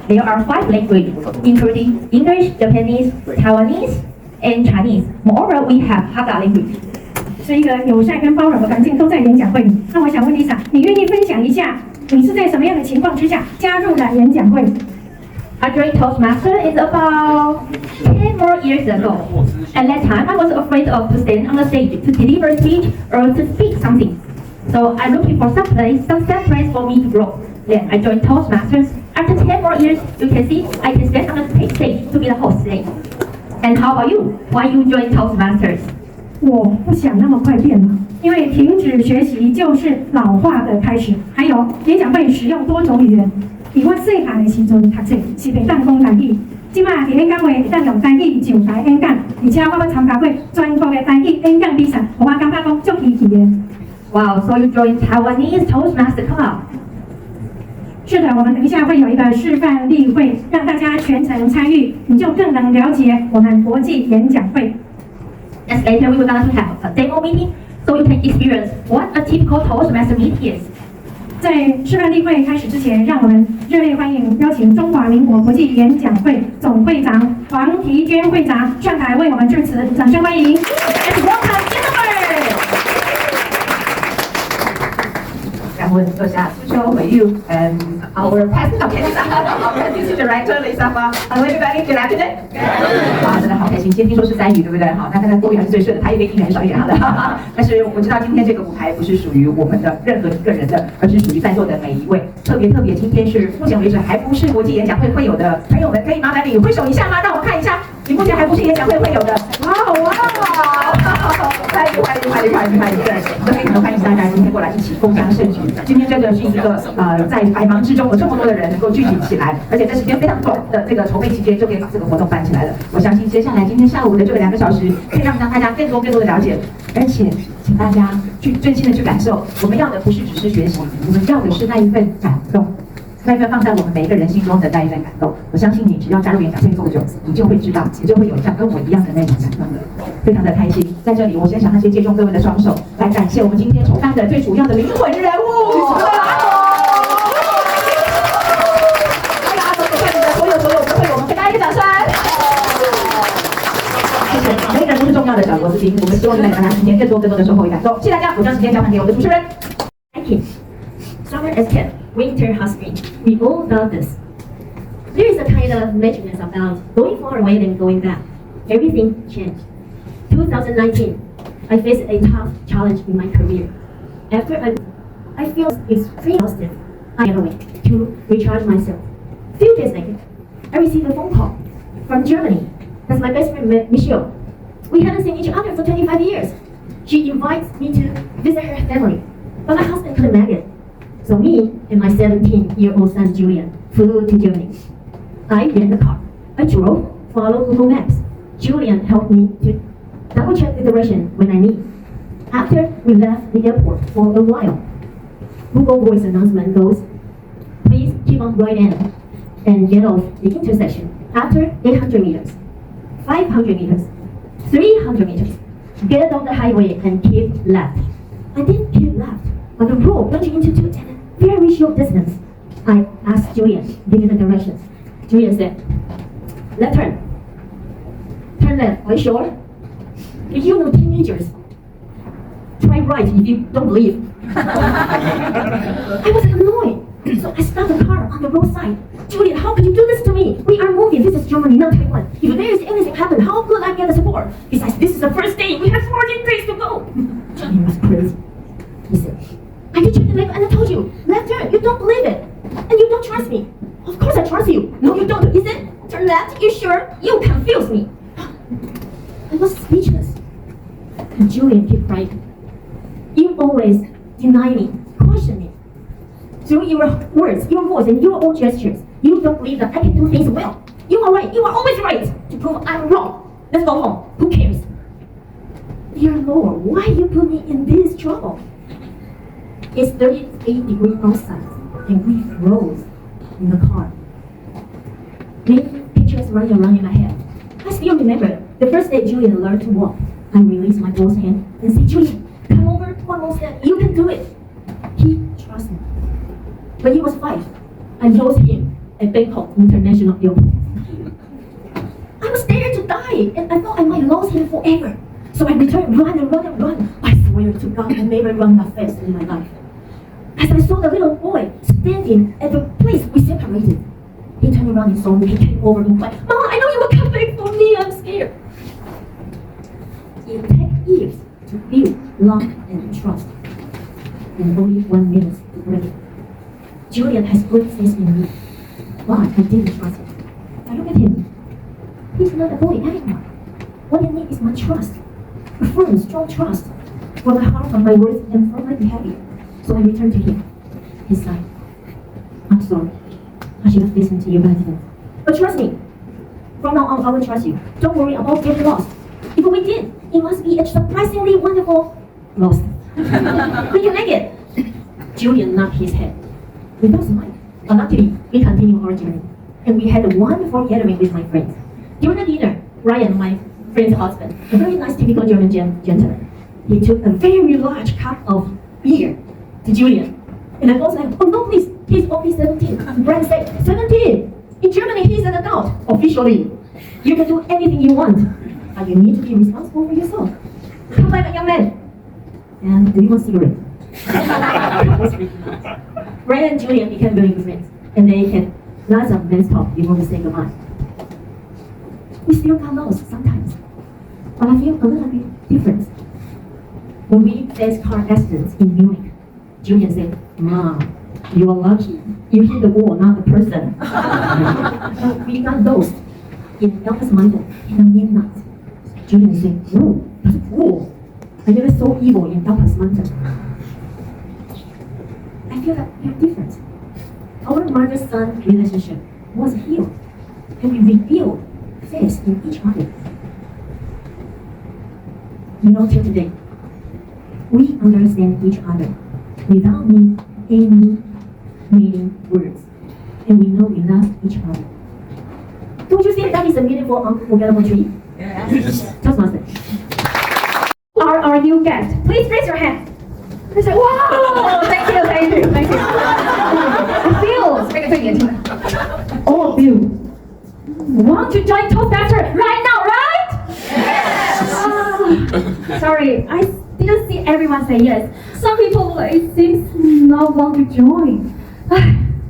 There are 5 languages, including English, Japanese, Taiwanese, and Chinese. Moreover, we have Hakka language. 是一个友善跟包容的环境都在演讲会里。那我想问 Lisa， 你愿意分享一下你是在什么样的情况之下加入了演讲会？ I joined Toastmaster is about 10 more years ago. At that time, I was afraid of to stand on the stage to deliver a speech or to speak something. So I'm looking for some safe place for me to grow. Then I joined Toastmasters. After 10 more years, you can see I can stand on the stage to be the host today. And how about you? Why you join Toastmasters? 我不想那么快变老，因为停止学习就是老化的开始。还有演讲会使用多种语言。以我细汉的时阵读册是袂当讲台语，即马伫演讲会会当用台语上台演讲，而且我要参加过全国的台语演讲比赛，我感觉讲足稀奇的。Wow, so you joined Taiwanese Toastmaster Club. 是的，我们等一下会有一个示范例会，让大家全程参与，你就更能了解我们国际演讲会。As later we will going to have a demo meeting, so you can experience what a typical Toastmaster meeting is. 在示范例会开始之前，让我们热烈欢迎邀请中华民国国际演讲会总会长黄缇娟会长上台为我们致辞，掌声欢迎。Let's welcome Jennifer. 感恩阁下出手回应our president director Lisa Fa. Hello everybody, good afternoon. 哇，真的好开心！今天听说是3语，对不对？好，那看看国语还是最顺的，他一个英语很少一点好的。但是我知道今天这个舞台不是属于我们的任何一个人的，而是属于在座的每一位。特别，今天是目前为止还不是国际演讲会会有的朋友们，可以麻烦你挥手一下吗？让我们看一下，你目前还不是演讲会会有的。哇！欢迎！对，都非常欢迎大家今天过来一起共襄盛举。今天真的是一个在百忙之中有这么多的人能够聚集起来，而且在时间非常短的这个筹备期间就可以把这个活动办起来了。我相信接下来今天下午的这个2个小时，可以让大家更多的了解，而且请大家去真心的去感受，我们要的不是只是学习，我们要的是那一份感动。那份放在我们每一个人心中的那一份感动，我相信你只要加入演讲会够久，你就会知道，你就会有像跟我一样的那种感动的，非常的开心。在这里，我先想那些借重各位的双手，来感谢我们今天筹办的最主要的灵魂人物，还有阿总带领的所有的会友们，给大家一个掌声。谢谢，每个人都是重要的小螺丝钉，我们希望在大家今天更多的收获与感动。谢谢大家，我将时间交还给我的主持人。Thank you. Summer is kept, winter has spring. We all know this. There is a kind of magicness about going far away and going back. Everything changed. 2019, I faced a tough challenge in my career. After I feel extremely exhausted, I get away to recharge myself. A few days later, I received a phone call from Germany. That's my best friend, Michelle. We hadn't seen each other for 25 years. She invites me to visit her family, but my husband couldn't make it. So me and my 17-year-old son Julian flew to Germany. I rented a car. I drove, followed Google Maps. Julian helped me to double-check the direction when I need. After we left the airport for a while, Google voice announcement goes, please keep on right in and get off the intersection after 800 meters, 500 meters, 300 meters. Get on the highway and keep left. I didn't keep left, but the road branched into two very short distance. I asked Julian, give me the directions. Julian said, left turn. Turn left, are you sure? You know teenagers. Try right if you don't believe. I was annoyed, so I stopped the car on the roadside. Julian, how could you do this to me? We are moving. This is Germany, not Taiwan. If there is anything happen, how could I get the support? Besides, this is the first day. We have 14 days to go. Julian was crazy. He said, I did check the map and I told you. Left turn. You don't believe it. And you don't trust me. Of course I trust you. No, you don't. Is it? Turn left. You sure? You confuse me. I was speechless. And Julian kept crying. You always deny me, question me. Through your words, your voice, and your own gestures, you don't believe that I can do things well. You are right. You are always right. To prove I'm wrong. Let's go home. Who cares? Dear Lord, why you put me in this trouble? It's 38 degrees outside, and we froze in the car. Many pictures running around in my head. I still remember the first day Julian learned to walk. I released my boss hand and said, Julian, come over one more step. You can do it. He trusted me. When he was 5, I lost him at Bangkok International Airport. I was scared to die, and I thought I might lose him forever. So I returned, run and run and run. I swear to God, I never run that fast in my life. As I saw the little boy standing at the place we separated, he turned around and saw me. He came over and cried, "Mama, I know you will come back for me. I'm scared." It takes years to build love and trust, and only 1 minute to break it. Julian has great faith in me, but I didn't trust him. I look at him. He's not a boy anymore. What I need is my trust, a firm, strong trust, from my heart, from my words, and from my behavior. So I returned to him. He sighed. "I'm sorry. I should have listened to you, but I didn't. But trust me. From now on, I will trust you. Don't worry about getting lost. If we did, it must be a surprisingly wonderful lost. We can make it." Julian nodded his head. We both smiled. But luckily, we continued our journey, and we had a wonderful gathering with my friends. During the dinner, Ryan, my friend's husband, a very nice, typical German gentleman, he took a very large cup of beer to Julian. And I was like, "Oh no, please, he's only 17. Brian said, 17. In Germany, he's an adult, officially. You can do anything you want, but you need to be responsible for yourself. Come back, young man. And do you want a cigarette?" Brian and Julian became very good friends, and they had lots of men's talk before we say goodbye. We still got lost sometimes, but I feel a little bit different. When we faced car accidents in Munich, Julian said, "Mom, you are lucky. You hit the wall, not the person." We got lost in Toastmaster in the midnight. Julian said, "Whoa, that's cool. I never saw evil in Toastmaster." I feel that we are different. Our mother-son relationship was healed, and we revealed faith in each other. Till today, we understand each other without any meaning words, and we know we love each other. Don't you think that is a meaningful, unforgettable trip? Yes. Toastmaster. Our new guest, please raise your hand. They say, "Wow, thank you." I feel 这个最年轻的。 all of you want to join Toastmaster right now, right? Sorry, I didn't see everyone say yes. Some people it seems not want to join.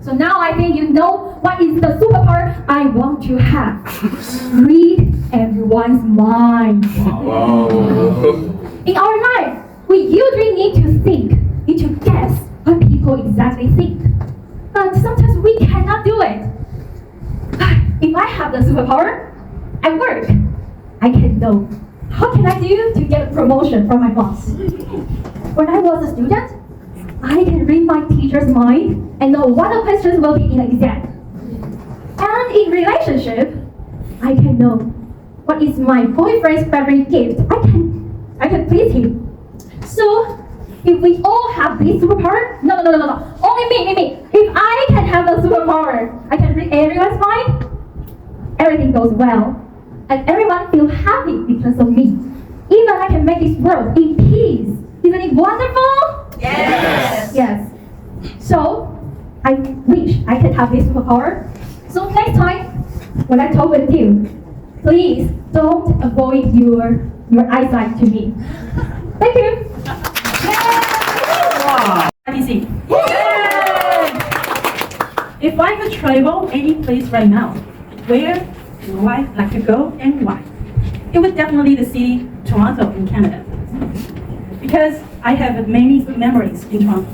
So now I think you know what is the superpower I want to have. Read everyone's mind. Wow. In our life, we usually need to think, need to guess what people exactly think. But sometimes we cannot do it. If I have the superpower, at work, I can know how can I do to get a promotion from my boss. When I was a student, I can read my teacher's mind and know what the questions will be in the exam. And in relationship, I can know what is my boyfriend's favorite gift. I can please him. So, if we all have this superpower, no. Only me. If I can have the superpower, I can read everyone's mind, everything goes well. And everyone feels happy because of me. Even I can make this world in peace. Isn't it wonderful? Yes. Yes. So, I wish I could have this superpower. So next time, when I talk with you, please don't avoid your eyesight to me. Thank you. ITC. If I could travel any place right now, where would I like to go and why? It would definitely be the city Toronto in Canada. Because I have many good memories in Toronto.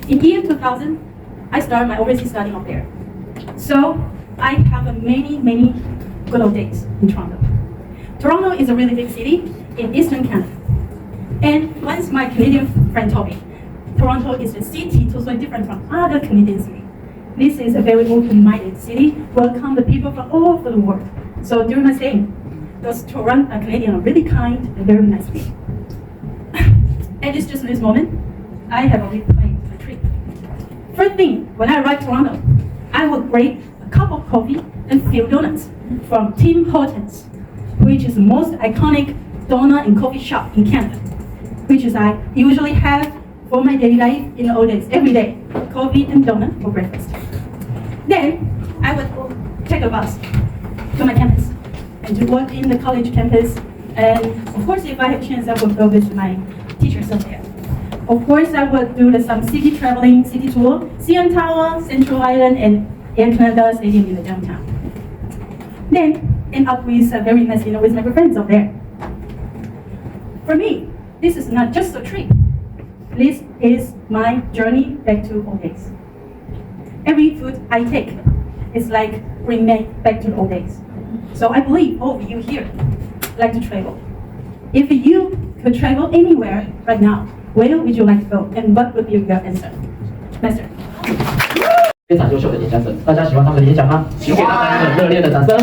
In year 2000, I started my overseas study up there. So I have many good old days in Toronto. Toronto is a really big city in eastern Canada. And once my Canadian friend told me, Toronto is a city totally different from other Canadian cities. This is a very open-minded city, welcome the people from all over the world. So during my stay, those Toronto Canadians are really kind and very nice people. And it's just in this moment, I have already planned a trip. First thing, when I arrive Toronto, I will grab a cup of coffee and few donuts from Tim Hortons, which is the most iconic donut and coffee shop in Canada, which is I usually have for my daily life in the old days, every day, coffee and donut for breakfast. Then, I would take a bus to my campus and to work in the college campus. And of course, if I have a chance, I would go visit my teachers over there. Of course, I would do some city traveling, city tour, CN Tower, Central Island, and Air Canada Stadium in the downtown. Then end up with very nice dinner with my friends over there. For me, this is not just a trip. This is my journey back to old days. Every food I take is like bring me back to old days. So I believe all of you here like to travel. If you could travel anywhere right now, where would you like to go, and what would be your answer? Master. 非常优秀的演讲者，大家喜欢他们的演讲吗？请给他们一个热烈的掌声。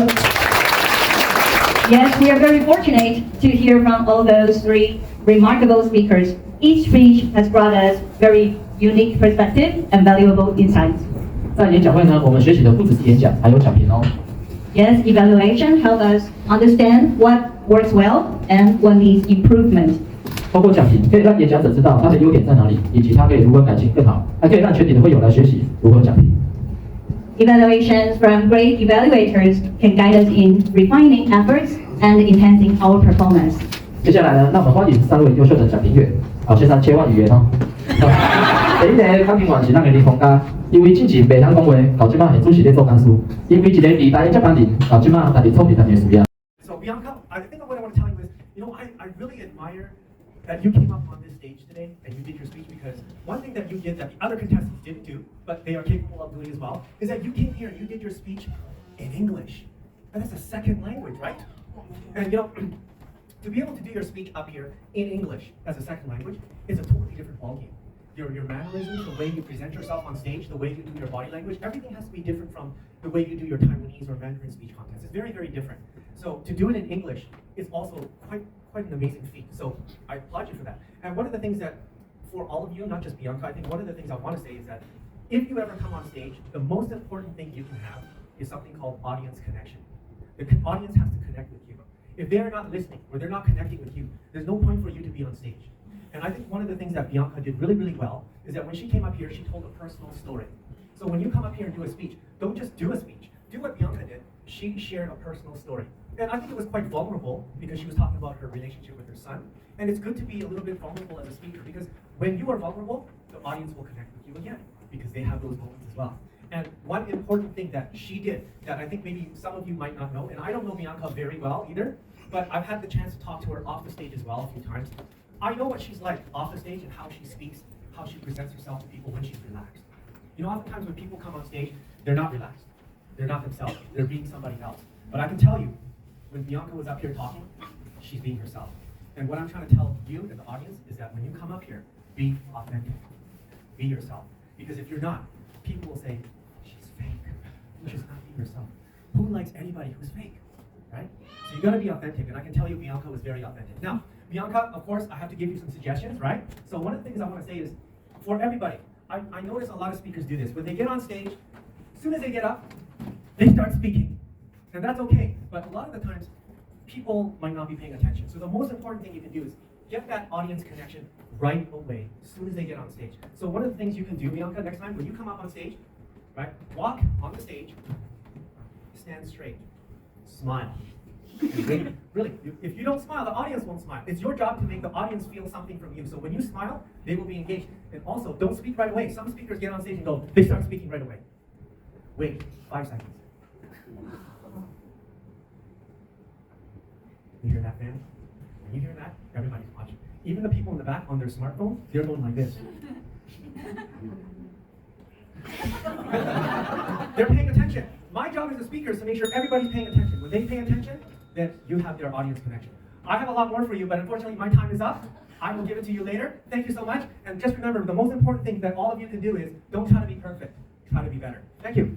Yes, we are very fortunate to hear from all those three remarkable speakers. Each speech has brought us very unique perspective and valuable insights. 在演讲会呢，我们学习的不只是演讲，还有讲评哦。Yes, evaluation helps us understand what works well and what needs improvement. 通过讲评，可以让演讲者知道他的优点在哪里，以及他可以如何改进更好，还可以让全体的会友来学习如何讲评。Evaluations from great evaluators can guide us in refining efforts and enhancing our performance. 接下来呢，让我们欢迎三位优秀的讲评员。好，现在切换语言哦。第一个讲评员是咱的林峰家，因为之前袂晓讲话，到即摆现主持咧做工事，因为一个时代的接班人，到即摆家己处理家己的事业。 So Bianca, I think what I want to tell you is, I really admire that you came up on this stage today and you did your speech, because one thing that you did that the other contestants didn't do, but they are capable of doing as well, is that you came here and you did your speech in English. And that's a second language, right? And to be able to do your speech up here in English as a second language is a totally different ballgame. Your mannerisms, the way you present yourself on stage, the way you do your body language, everything has to be different from the way you do your Taiwanese or Mandarin speech contests. It's very, very different. So to do it in English is also quite an amazing feat. So I applaud you for that. And one of the things that, for all of you, not just Bianca, I think one of the things I want to say is that if you ever come on stage, the most important thing you can have is something called audience connection. The audience has to connect with you. If they're not listening or they're not connecting with you, there's no point for you to be on stage. And I think one of the things that Bianca did really, really well is that when she came up here, she told a personal story. So when you come up here and do a speech, don't just do a speech. Do what Bianca did. She shared a personal story. And I think it was quite vulnerable because she was talking about her relationship with her son. And it's good to be a little bit vulnerable as a speaker, because when you are vulnerable, the audience will connect with you again, because they have those moments as well. And one important thing that she did that I think maybe some of you might not know, and I don't know Bianca very well either, but I've had the chance to talk to her off the stage as well a few times. I know what she's like off the stage and how she speaks, how she presents herself to people when she's relaxed. Oftentimes when people come on stage, they're not relaxed. They're not themselves. They're being somebody else. But I can tell you, when Bianca was up here talking, she's being herself. And what I'm trying to tell you and the audience is that when you come up here, be authentic. Be yourself. Because if you're not, people will say, she's fake. She's not being herself. Who likes anybody who's fake, right? So you gotta be authentic, and I can tell you Bianca was very authentic. Now, Bianca, of course, I have to give you some suggestions, right? So one of the things I want to say is, for everybody, I notice a lot of speakers do this. When they get on stage, as soon as they get up, they start speaking. And that's okay, but a lot of the times, people might not be paying attention. So the most important thing you can do is get that audience connection right away, as soon as they get on stage. So one of the things you can do, Bianca, next time when you come up on stage, right, walk on the stage, stand straight, smile. Really, if you don't smile, the audience won't smile. It's your job to make the audience feel something from you. So when you smile, they will be engaged. And also, don't speak right away. Some speakers get on stage and go, they start speaking right away. Wait 5 seconds. You hear that, family? When you hear that, everybody's watching. Even the people in the back on their smartphone, they're going like this. They're paying attention. My job as a speaker is to make sure everybody's paying attention. When they pay attention, then you have their audience connection. I have a lot more for you, but unfortunately my time is up. I will give it to you later. Thank you so much. And just remember, the most important thing that all of you can do is don't try to be perfect. Try to be better. Thank you.